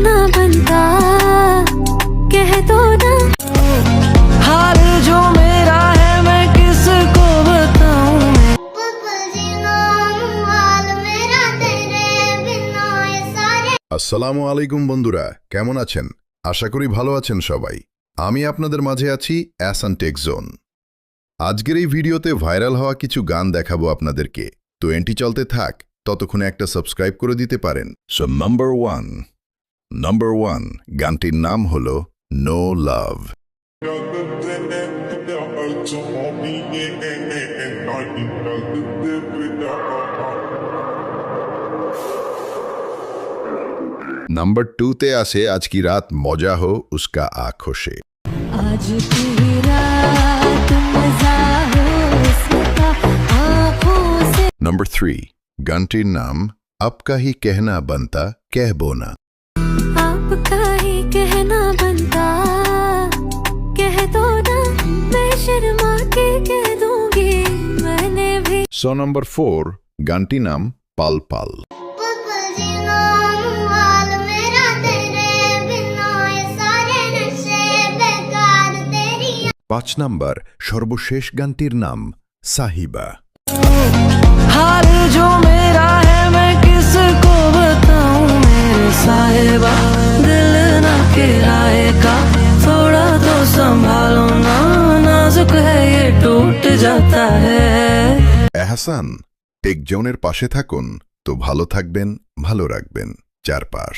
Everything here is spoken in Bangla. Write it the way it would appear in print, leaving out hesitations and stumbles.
कहना बनता कह दो ना। हाल जो मेरा है मैं किसको बताऊं। আসসালামু আলাইকুম বন্ধুরা, কেমন আছেন? আশা করি ভালো আছেন সবাই। আমি আপনাদের মাঝে আছি অ্যাসান টেক জোন। আজকের এই ভিডিওতে ভাইরাল হওয়া কিছু গান দেখাবো আপনাদেরকে। তো এন্টি চলতে থাক, ততক্ষণে একটা সাবস্ক্রাইব করে দিতে পারেন। সো নাম্বার ওয়ান গানটির নাম হলো নো লাভ। नंबर 2 ते आसे आज की रात मौजा हो उसका आंखों से। आज की रात मजा हो उसका आँखों से। नंबर 3 गानটির नाम आपका ही कहना बनता कह बोना। आपका ही कहना बनता कह दो ना। मैं शर्मा के कह दूंगी मैंने भी। सो नंबर 4 गानটির नाम पाल पाल। 5 নাম্বার সর্বশেষ গানটির নাম সাহিবা। हाल जो मेरा है मैं किसको बताऊं मेरे साहिबा। दिल ना किराएगा थोड़ा तो संभालो ना। नाजुक है ये टूट जाता है। এহসান টেক জোনের পাশে থাকুন তো ভালো থাকবেন, ভালো রাখবেন চারপাশ।